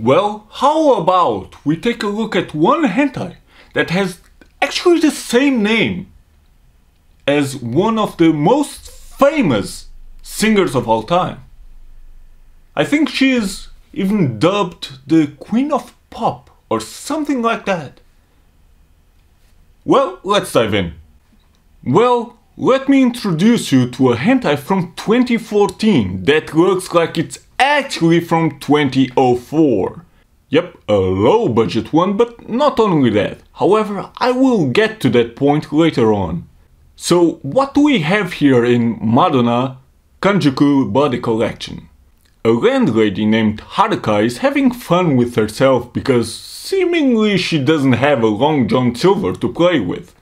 Well, how about we take a look at one hentai that has actually the same name as one of the most famous singers of all time. I think she is even dubbed the Queen of Pop or something like that. Well, let's dive in. Well, let me introduce you to a hentai from 2014 that looks like it's actually from 2004. Yep, a low budget one, but not only that. However, I will get to that point later on. So, what do we have here in Madonna Kanjuku Body Collection? A landlady named Haruka is having fun with herself because seemingly she doesn't have a Long John Silver to play with.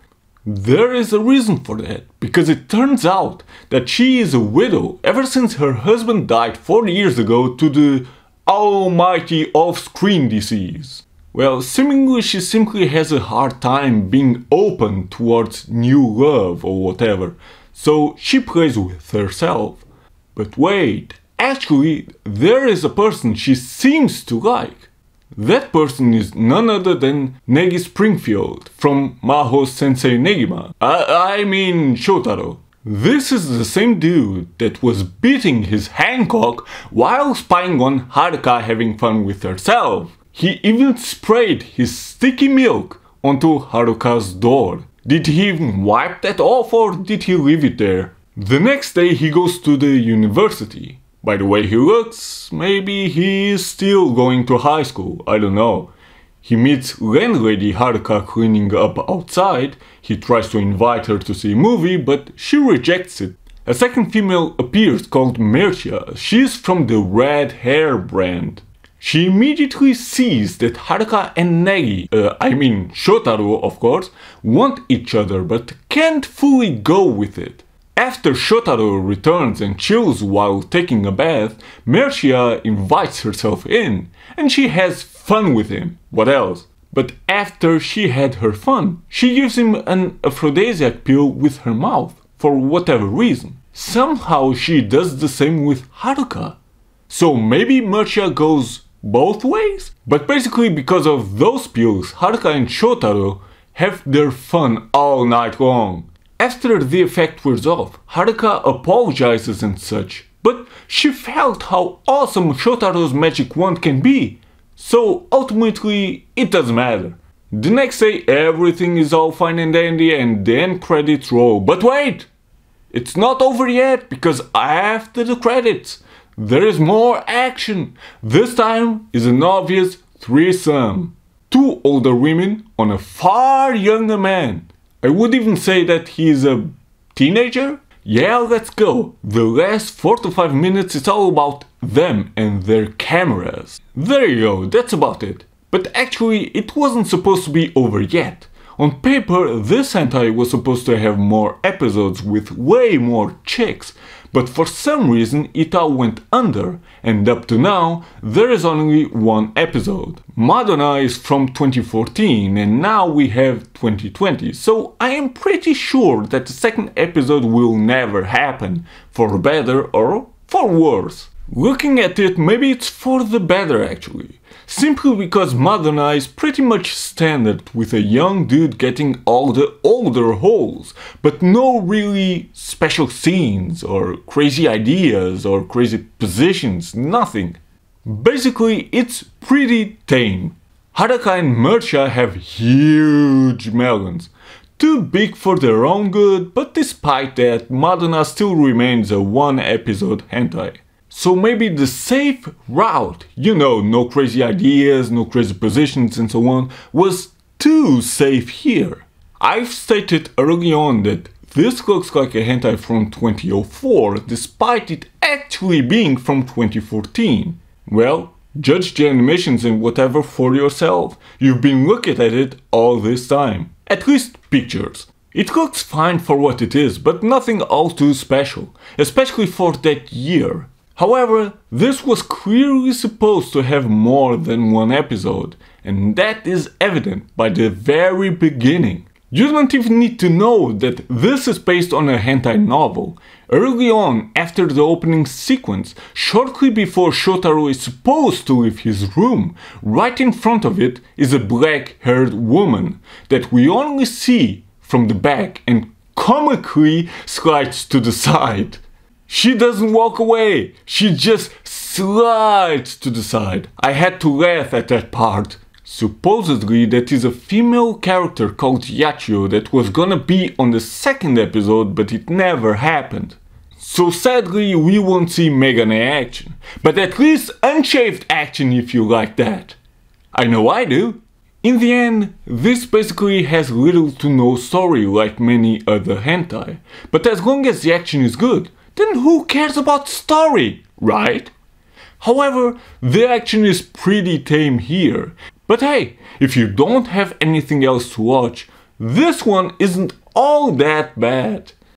There is a reason for that, because it turns out that she is a widow ever since her husband died 4 years ago to the almighty off-screen disease. Well, seemingly she simply has a hard time being open towards new love or whatever, so she plays with herself. But wait, actually there is a person she seems to like. That person is none other than Negi Springfield from Maho Sensei Negima. I mean Shotaro. This is the same dude that was beating his Hancock while spying on Haruka having fun with herself. He even sprayed his sticky milk onto Haruka's door. Did he even wipe that off or did he leave it there? The next day he goes to the university. By the way he looks, maybe he is still going to high school, I don't know. He meets landlady Haruka cleaning up outside. He tries to invite her to see a movie, but she rejects it. A second female appears called Mercia. She is from the Red Hair brand. She immediately sees that Haruka and Negi, I mean Shotaro of course, want each other but can't fully go with it. After Shotaro returns and chills while taking a bath, Mercia invites herself in, and she has fun with him. What else? But after she had her fun, she gives him an aphrodisiac pill with her mouth, for whatever reason. Somehow she does the same with Haruka. So maybe Mercia goes both ways? But basically because of those pills, Haruka and Shotaro have their fun all night long. After the effect wears off, Haruka apologizes and such, but she felt how awesome Shotaro's magic wand can be, so ultimately it doesn't matter. The next day everything is all fine and dandy and the end credits roll, but wait! It's not over yet, because after the credits there is more action. This time is an obvious threesome. 2 older women on a far younger man. I would even say that he is a teenager? Yeah, let's go. The last 4 to 5 minutes is all about them and their cameras. There you go, that's about it. But actually it wasn't supposed to be over yet. On paper this hentai was supposed to have more episodes with way more chicks, but for some reason it all went under, and up to now there is only 1 episode. Madonna is from 2014 and now we have 2020, so I am pretty sure that the second episode will never happen, for better or for worse. Looking at it, maybe it's for the better actually. Simply because Madonna is pretty much standard, with a young dude getting all the older holes, but no really special scenes or crazy ideas or crazy positions, nothing. Basically, it's pretty tame. Haruka and Mercia have huge melons. Too big for their own good, but despite that, Madonna still remains a 1 episode hentai. So maybe the safe route, you know, no crazy ideas, no crazy positions and so on, was too safe here. I've stated early on that this looks like a hentai from 2004, despite it actually being from 2014. Well, judge the animations and whatever for yourself. You've been looking at it all this time. At least pictures. It looks fine for what it is, but nothing all too special, especially for that year. However, this was clearly supposed to have more than 1 episode, and that is evident by the very beginning. You don't even need to know that this is based on a hentai novel. Early on, after the opening sequence, shortly before Shotaro is supposed to leave his room, right in front of it is a black-haired woman that we only see from the back and comically slides to the side. She doesn't walk away, she just slides to the side. I had to laugh at that part. Supposedly that is a female character called Yachio that was gonna be on the second episode, but it never happened. So sadly we won't see Megane action, but at least unshaved action if you like that. I know I do. In the end, this basically has little to no story like many other hentai, but as long as the action is good, then who cares about story, right? However, the action is pretty tame here. But hey, if you don't have anything else to watch, this one isn't all that bad.